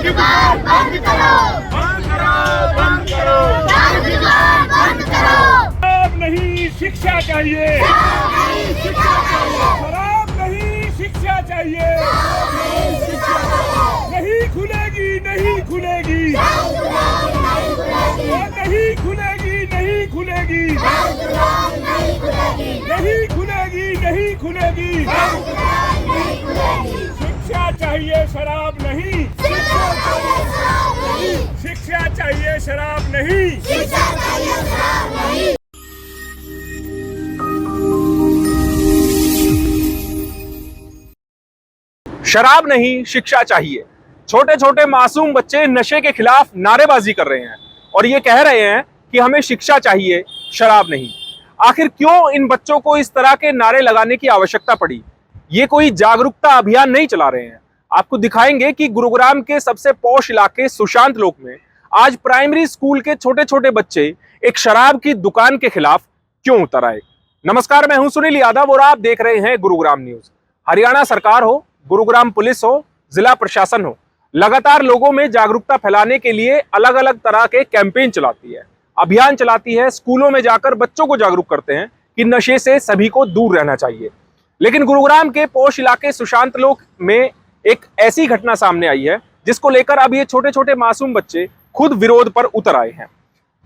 जुगाड़ बंद करो, बंद करो, बंद करो, दारू जुगाड़ बंद करो। शराब नहीं शिक्षा चाहिए, शराब नहीं शिक्षा चाहिए, नहीं खुलेगी, नहीं खुलेगी, नहीं खुलेगी, नहीं खुलेगी, नहीं खुलेगी, नहीं खुलेगी, शिक्षा चाहिए शराब नहीं, शिक्षा चाहिए शराब नहीं। शराब नहीं शिक्षा चाहिए। छोटे छोटे मासूम बच्चे नशे के खिलाफ नारेबाजी कर रहे हैं और ये कह रहे हैं कि हमें शिक्षा चाहिए, शराब नहीं। आखिर क्यों इन बच्चों को इस तरह के नारे लगाने की आवश्यकता पड़ी? ये कोई जागरूकता अभियान नहीं चला रहे हैं। आपको दिखाएंगे कि गुरुग्राम के सबसे पॉश इलाके सुशांत लोक में आज प्राइमरी स्कूल के छोटे छोटे बच्चे एक शराब की दुकान के खिलाफ क्यों उतर आए। नमस्कार, मैं हूं सुनील यादव और आप देख रहे हैं गुरुग्राम न्यूज। हरियाणा सरकार हो, गुरुग्राम पुलिस हो, जिला प्रशासन हो, लगातार लोगों में जागरूकता फैलाने के लिए अलग अलग तरह के कैंपेन चलाती है, अभियान चलाती है। स्कूलों में जाकर बच्चों को जागरूक करते हैं कि नशे से सभी को दूर रहना चाहिए। लेकिन गुरुग्राम के पोश इलाके सुशांत लोक में एक ऐसी घटना सामने आई है जिसको लेकर अब ये छोटे छोटे मासूम बच्चे खुद विरोध पर उतर आए हैं।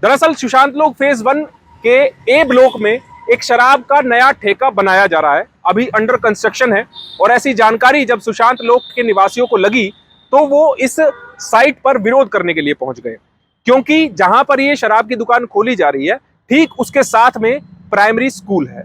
दरअसल सुशांत लोक फेज 1 के ए ब्लॉक में एक शराब का नया ठेका बनाया जा रहा है, अभी अंडर कंस्ट्रक्शन है। और ऐसी जानकारी जब सुशांत लोक के निवासियों को लगी तो वो इस साइट पर विरोध करने के लिए पहुंच गए, क्योंकि जहां पर ये शराब की दुकान खोली जा रही है ठीक उसके साथ में प्राइमरी स्कूल है।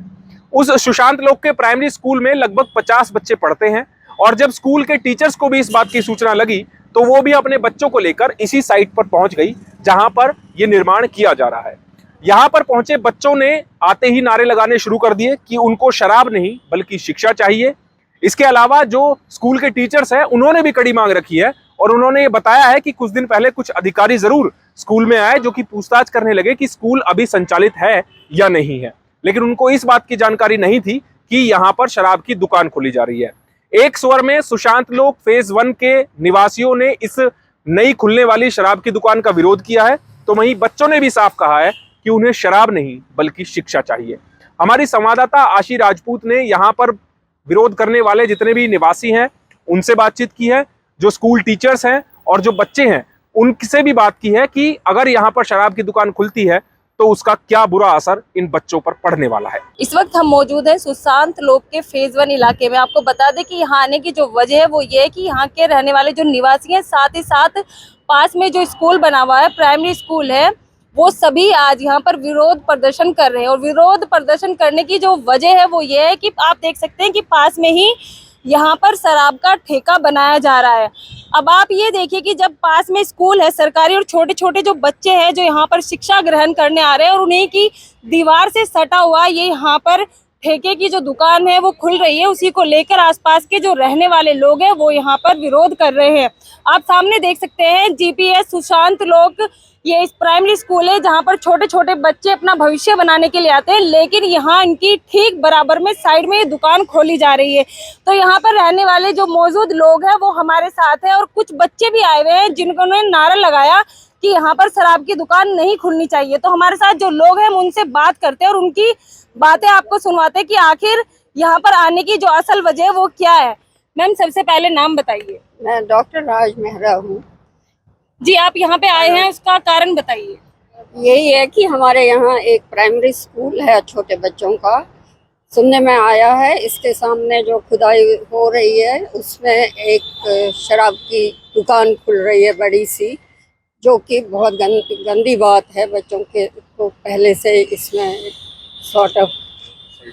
उस सुशांत लोक के प्राइमरी स्कूल में लगभग 50 बच्चे पढ़ते हैं और जब स्कूल के टीचर्स को भी इस बात की सूचना लगी तो वो भी अपने बच्चों को लेकर इसी साइट पर पहुंच गई जहां पर यह निर्माण किया जा रहा है। यहां पर पहुंचे बच्चों ने आते ही नारे लगाने शुरू कर दिए कि उनको शराब नहीं बल्कि शिक्षा चाहिए। इसके अलावा जो स्कूल के टीचर्स हैं उन्होंने भी कड़ी मांग रखी है और उन्होंने ये बताया है कि कुछ दिन पहले कुछ अधिकारी जरूर स्कूल में आए जो कि पूछताछ करने लगे कि स्कूल अभी संचालित है या नहीं है, लेकिन उनको इस बात की जानकारी नहीं थी कि यहाँ पर शराब की दुकान खोली जा रही है। एक स्वर में सुशांत लोक फेज 1 के निवासियों ने इस नई खुलने वाली शराब की दुकान का विरोध किया है, तो वहीं बच्चों ने भी साफ कहा है कि उन्हें शराब नहीं बल्कि शिक्षा चाहिए। हमारी संवाददाता आशी राजपूत ने यहाँ पर विरोध करने वाले जितने भी निवासी हैं उनसे बातचीत की है, जो स्कूल टीचर्स हैं और जो बच्चे हैं उनसे भी बात की है कि अगर यहाँ पर शराब की दुकान खुलती है तो उसका क्या बुरा असर इन बच्चों पर पड़ने वाला है। इस वक्त हम मौजूद हैं सुशांत लोक के फेज 1 इलाके में। आपको बता दें कि यहाँ आने की जो वजह है वो ये है कि यहाँ के रहने वाले जो निवासी हैं, साथ ही साथ पास में जो स्कूल बना हुआ है, प्राइमरी स्कूल है, वो सभी आज यहाँ पर विरोध प्रदर्शन कर रहे हैं। और विरोध प्रदर्शन करने की जो वजह है वो ये है कि आप देख सकते हैं कि पास में ही यहाँ पर शराब का ठेका बनाया जा रहा है। अब आप ये देखिए कि जब पास में स्कूल है सरकारी और छोटे छोटे जो बच्चे हैं जो यहाँ पर शिक्षा ग्रहण करने आ रहे हैं और उन्हीं की दीवार से सटा हुआ ये यहाँ पर ठेके की जो दुकान है वो खुल रही है, उसी को लेकर आसपास के जो रहने वाले लोग हैं वो यहाँ पर विरोध कर रहे हैं। आप सामने देख सकते हैं जीपीएस सुशांत लोक, ये इस प्राइमरी स्कूल है जहाँ पर छोटे छोटे बच्चे अपना भविष्य बनाने के लिए आते हैं, लेकिन यहाँ इनकी ठीक बराबर में साइड में ये दुकान खोली जा रही है। तो यहाँ पर रहने वाले जो मौजूद लोग हैं वो हमारे साथ हैं और कुछ बच्चे भी आए हुए हैं जिन्होंने नारा लगाया कि यहाँ पर शराब की दुकान नहीं खुलनी चाहिए। तो हमारे साथ जो लोग हैं हम उनसे बात करते हैं और उनकी बातें आपको सुनवाते हैं कि आखिर यहाँ पर आने की जो असल वजह है वो क्या है। मैम, सबसे पहले नाम बताइए। मैं डॉक्टर राज मेहरा हूँ जी। आप यहाँ पे आए हैं, उसका कारण बताइए। यही है कि हमारे यहाँ एक प्राइमरी स्कूल है छोटे बच्चों का, सुनने में आया है इसके सामने जो खुदाई हो रही है उसमें एक शराब की दुकान खुल रही है बड़ी सी, जो कि बहुत गंदी बात है। बच्चों के को पहले से इसमें सॉर्ट ऑफ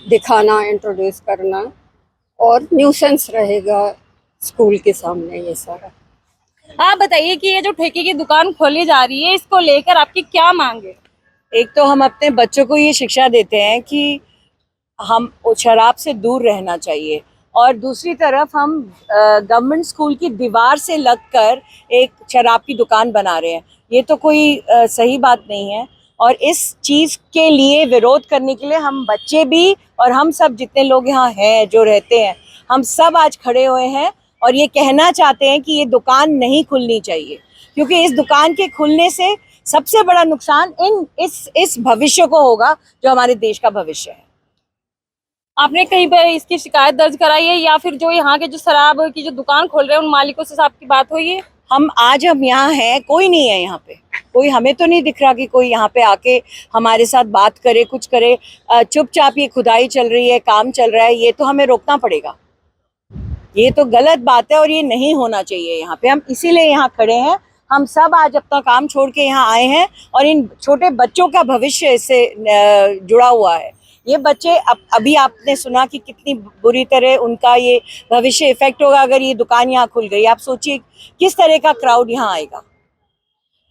दिखाना, इंट्रोड्यूस करना और न्यूसेंस रहेगा स्कूल के सामने ये सारा। आप बताइए कि ये जो ठेके की दुकान खोली जा रही है इसको लेकर आपकी क्या मांग है? एक तो हम अपने बच्चों को ये शिक्षा देते हैं कि हम शराब से दूर रहना चाहिए और दूसरी तरफ हम गवर्नमेंट स्कूल की दीवार से लगकर एक शराब की दुकान बना रहे हैं। ये तो कोई सही बात नहीं है और इस चीज़ के लिए विरोध करने के लिए हम बच्चे भी और हम सब जितने लोग यहाँ हैं जो रहते हैं हम सब आज खड़े हुए हैं और ये कहना चाहते हैं कि ये दुकान नहीं खुलनी चाहिए, क्योंकि इस दुकान के खुलने से सबसे बड़ा नुकसान इस भविष्य को होगा जो हमारे देश का भविष्य है। आपने कहीं पर इसकी शिकायत दर्ज कराई है या फिर जो यहाँ के जो शराब की जो दुकान खोल रहे हैं उन मालिकों से आपकी बात हुई है? हम यहाँ हैं, कोई नहीं है यहाँ पे, कोई हमें तो नहीं दिख रहा कि कोई यहाँ पे आके हमारे साथ बात करे, कुछ करे। चुपचाप ये खुदाई चल रही है, काम चल रहा है, ये तो हमें रोकना पड़ेगा। ये तो गलत बात है और ये नहीं होना चाहिए यहाँ पे। हम इसीलिए यहाँ खड़े हैं, हम सब आज अपना काम छोड़ के यहाँ आए हैं और इन छोटे बच्चों का भविष्य इससे जुड़ा हुआ है। ये बच्चे अभी आपने सुना कि कितनी बुरी तरह उनका ये भविष्य इफेक्ट होगा अगर ये दुकान यहाँ खुल गई। आप सोचिए किस तरह का क्राउड यहाँ आएगा।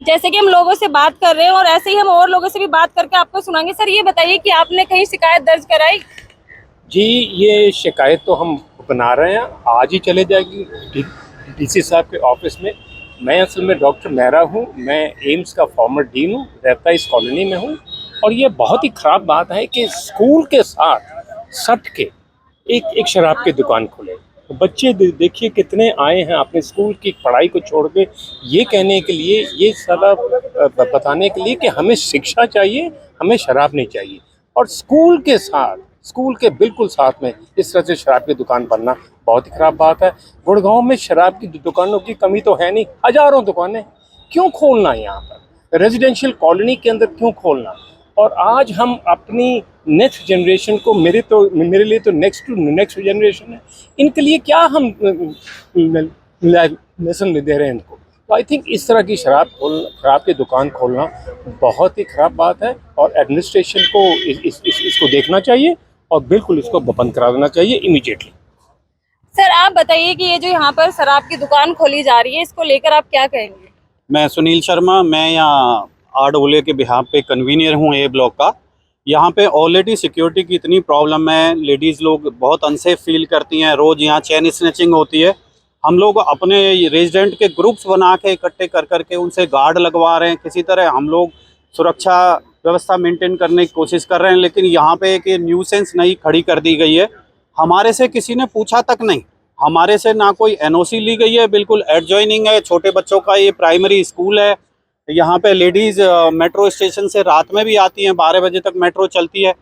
जैसे कि हम लोगों से बात कर रहे हैं और ऐसे ही हम और लोगों से भी बात करके आपको सुनाएंगे। सर ये बताइए कि आपने कहीं शिकायत दर्ज कराई? जी, ये शिकायत तो हम बना रहे हैं, आज ही चले जाएगी डीसी साहब के ऑफिस में। मैं असल में डॉक्टर मेहरा हूँ, मैं एम्स का फॉर्मर डीन हूँ, रहता इस कॉलोनी में हूँ। और ये बहुत ही ख़राब बात है कि स्कूल के साथ सट के एक शराब की दुकान खुले। तो बच्चे देखिए कितने आए हैं अपने स्कूल की पढ़ाई को छोड़ के ये कहने के लिए, ये सारा बताने के लिए कि हमें शिक्षा चाहिए, हमें शराब नहीं चाहिए। और स्कूल के साथ, स्कूल के बिल्कुल साथ में इस तरह से शराब की दुकान बनना बहुत ही ख़राब बात है। गुड़गांव में शराब की दुकानों की कमी तो है नहीं, हज़ारों दुकानें, क्यों खोलना यहाँ पर? रेजिडेंशियल कॉलोनी के अंदर क्यों खोलना? और आज हम अपनी नेक्स्ट जनरेशन को, मेरे लिए तो नेक्स्ट जनरेशन है, इनके लिए क्या हम लेसन दे रहे हैं इनको? तो आई थिंक इस तरह की शराब की दुकान खोलना बहुत ही ख़राब बात है और एडमिनिस्ट्रेशन को इसको देखना चाहिए और बिल्कुल इसको बंद करा देना चाहिए इमीडिएटली। सर आप बताइए कि ये जो यहाँ पर शराब की दुकान खोली जा रही है, इसको लेकर आप क्या कहेंगे? मैं सुनील शर्मा, मैं यहाँ RAA के बिहाफ पे कन्वीनियर हूँ ए ब्लॉक का। यहाँ पे ऑलरेडी सिक्योरिटी की इतनी प्रॉब्लम है, लेडीज़ लोग बहुत अनसेफ फील करती हैं, रोज़ यहाँ चेन स्नैचिंग होती है। हम लोग अपने रेजिडेंट के ग्रुप्स बना के इकट्ठे कर करके उनसे गार्ड लगवा रहे हैं, किसी तरह हम लोग सुरक्षा व्यवस्था मेंटेन करने की कोशिश कर रहे हैं। लेकिन यहाँ पे एक न्यूसेंस नई खड़ी कर दी गई है, हमारे से किसी ने पूछा तक नहीं, हमारे से ना कोई NOC ली गई है, बिल्कुल एडजॉइनिंग है। छोटे बच्चों का ये प्राइमरी स्कूल है। यहाँ पे लेडीज़ मेट्रो स्टेशन से रात में भी आती हैं, 12 बजे तक मेट्रो चलती है।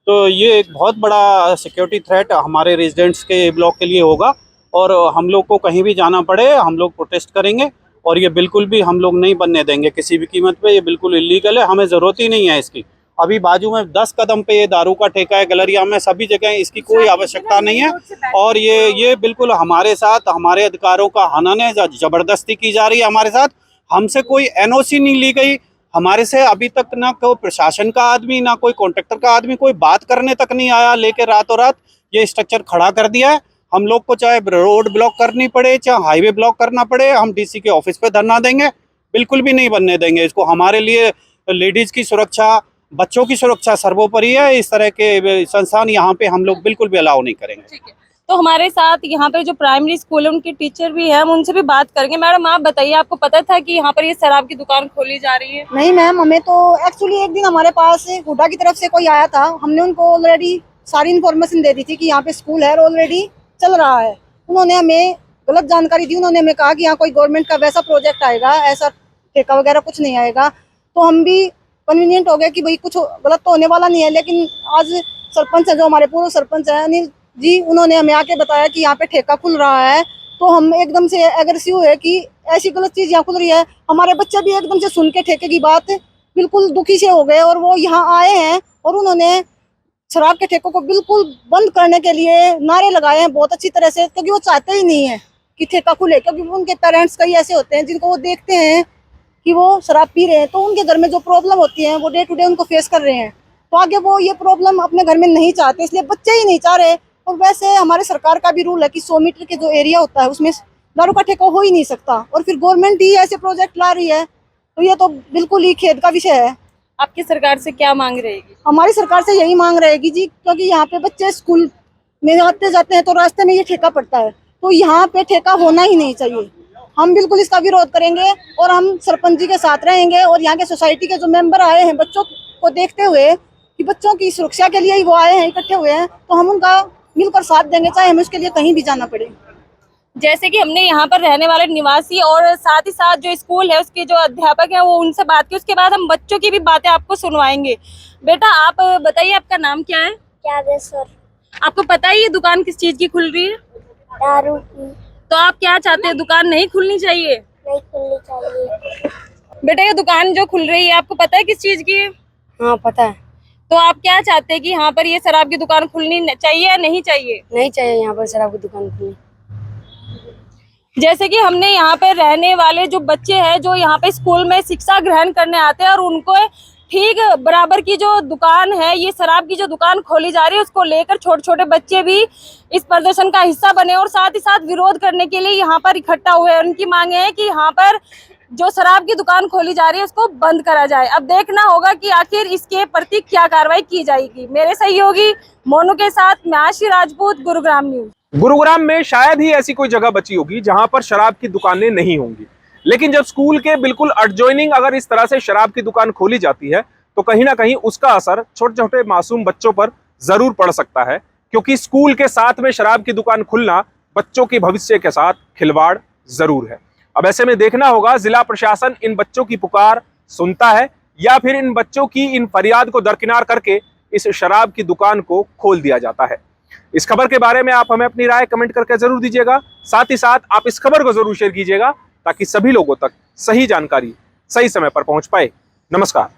तो ये एक बहुत बड़ा सिक्योरिटी थ्रेट हमारे रेजिडेंट्स के ब्लॉक के लिए होगा और हम लोग को कहीं भी जाना पड़े हम लोग प्रोटेस्ट करेंगे और ये बिल्कुल भी हम लोग नहीं बनने देंगे किसी भी कीमत पे। ये बिल्कुल इलीगल है, हमें ज़रूरत ही नहीं है इसकी। अभी बाजू में 10 कदम पे ये दारू का ठेका है, गलरिया में, सभी जगह इसकी कोई आवश्यकता नहीं है। और ये बिल्कुल हमारे साथ, हमारे अधिकारों का हनन है, ज़बरदस्ती की जा रही है हमारे साथ। हमसे कोई NOC नहीं ली गई, हमारे से अभी तक ना कोई प्रशासन का आदमी, ना कोई कॉन्ट्रैक्टर का आदमी कोई बात करने तक नहीं आया। लेके रातों रात ये स्ट्रक्चर खड़ा कर दिया है। हम लोग को चाहे रोड ब्लॉक करनी पड़े, चाहे हाईवे ब्लॉक करना पड़े, हम DC के ऑफिस पे धरना देंगे, बिल्कुल भी नहीं बनने देंगे इसको। हमारे लिए लेडीज़ की सुरक्षा, बच्चों की सुरक्षा सर्वोपरि है। इस तरह के संस्थान यहाँ पे हम लोग बिल्कुल भी अलाउ नहीं करेंगे। ठीक है, तो हमारे साथ यहाँ पे जो प्राइमरी स्कूल है उनके टीचर भी हैं, हम उनसे भी बात करेंगे। मैडम आप बताइए, आपको पता था कि यहाँ पर ये शराब की दुकान खोली जा रही है? नहीं मैम, हमें तो एक्चुअली एक दिन हमारे पास हुडा की तरफ से कोई आया था, हमने उनको ऑलरेडी सारी इन्फॉर्मेशन दे दी थी कि यहाँ पे स्कूल है, ऑलरेडी चल रहा है। उन्होंने हमें गलत जानकारी दी, उन्होंने हमें कहा कि यहाँ कोई गवर्नमेंट का वैसा प्रोजेक्ट आएगा, ऐसा ठेका वगैरह कुछ नहीं आएगा। तो हम भी कन्वीनियंट हो गया कि भाई कुछ गलत तो होने वाला नहीं है। लेकिन आज सरपंच है, जो हमारे पूर्व सरपंच है अनिल जी, उन्होंने हमें आके बताया कि यहाँ पे ठेका खुल रहा है। तो हम एकदम से एग्रेसिव हुए कि ऐसी गलत चीज़ यहाँ खुल रही है। हमारे बच्चे भी एकदम से सुन के ठेके की बात बिल्कुल दुखी से हो गए और वो यहाँ आए हैं और उन्होंने शराब के ठेकों को बिल्कुल बंद करने के लिए नारे लगाए हैं बहुत अच्छी तरह से, क्योंकि वो चाहते ही नहीं है कि ठेका खुले। क्योंकि उनके पेरेंट्स कई ऐसे होते हैं जिनको वो देखते हैं कि वो शराब पी रहे हैं, तो उनके घर में जो प्रॉब्लम होती है वो डे टू डे उनको फेस कर रहे हैं। तो आगे वो ये प्रॉब्लम अपने घर में नहीं चाहते, इसलिए बच्चे ही नहीं चाह रहे। और वैसे हमारे सरकार का भी रूल है कि 100 मीटर के जो एरिया होता है उसमें दारू का ठेका हो ही नहीं सकता, और फिर गवर्नमेंट ही ऐसे प्रोजेक्ट ला रही है, तो ये तो बिल्कुल ही खेद का विषय है। आपकी सरकार से क्या मांग रहेगी? हमारी सरकार से यही मांग रहेगी जी, क्योंकि यहाँ पे बच्चे स्कूल में आते जाते हैं तो रास्ते में ये ठेका पड़ता है, तो यहाँ पे ठेका होना ही नहीं चाहिए। हम बिल्कुल इसका विरोध करेंगे और हम सरपंच जी के साथ रहेंगे। और यहाँ के सोसाइटी के जो मेंबर आए हैं बच्चों को देखते हुए कि बच्चों की सुरक्षा के लिए ही वो आए हैं, इकट्ठे हुए हैं, तो हम उनका मिलकर साथ देंगे, चाहे हमें उसके लिए कहीं भी जाना पड़े। जैसे कि हमने यहाँ पर रहने वाले निवासी और साथ ही साथ जो स्कूल है उसके जो अध्यापक हैं वो उनसे बात की, उसके बाद हम बच्चों की भी बातें आपको सुनवाएंगे। बेटा आप बताइए, आपका नाम क्या है? जागेश्वर। आपको पता है ये दुकान किस चीज की खुल रही है? दारू की। तो आप क्या चाहते हैं, दुकान नहीं खुलनी चाहिए? नहीं खुलनी चाहिए। बेटा ये दुकान जो खुल रही है आपको पता है किस चीज की है? हाँ पता है। तो आप क्या चाहते हैं कि यहाँ पर ये शराब की दुकान खुलनी चाहिए या नहीं चाहिए? नहीं चाहिए यहाँ पर शराब की दुकान खुलनी। जैसे कि हमने यहाँ पे रहने वाले जो बच्चे हैं जो यहाँ पे स्कूल में शिक्षा ग्रहण करने आते हैं और उनको ठीक बराबर की जो दुकान है, ये शराब की जो दुकान खोली जा रही है, उसको लेकर छोटे छोटे बच्चे भी इस प्रदर्शन का हिस्सा बने और साथ ही साथ विरोध करने के लिए यहाँ पर इकट्ठा हुए हैं। उनकी मांगे हैं कि यहाँ पर जो शराब की दुकान खोली जा रही है उसको बंद करा जाए। अब देखना होगा कि आखिर इसके प्रति क्या कार्रवाई की जाएगी। मेरे सहयोगी मोनू के साथ मैं आशी राजपूत, गुरुग्राम न्यूज। गुरुग्राम में शायद ही ऐसी कोई जगह बची होगी जहां पर शराब की दुकानें नहीं होंगी, लेकिन जब स्कूल के बिल्कुल एडजॉइनिंग अगर इस तरह से शराब की दुकान खोली जाती है तो कहीं ना कहीं उसका असर छोटे छोटे मासूम बच्चों पर जरूर पड़ सकता है, क्योंकि स्कूल के साथ में शराब की दुकान खुलना बच्चों के भविष्य के साथ खिलवाड़ जरूर है। अब ऐसे में देखना होगा जिला प्रशासन इन बच्चों की पुकार सुनता है या फिर इन बच्चों की इन फरियाद को दरकिनार करके इस शराब की दुकान को खोल दिया जाता है। इस खबर के बारे में आप हमें अपनी राय कमेंट करके जरूर दीजिएगा। साथ ही साथ आप इस खबर को जरूर शेयर कीजिएगा ताकि सभी लोगों तक सही जानकारी सही समय पर पहुंच पाए। नमस्कार।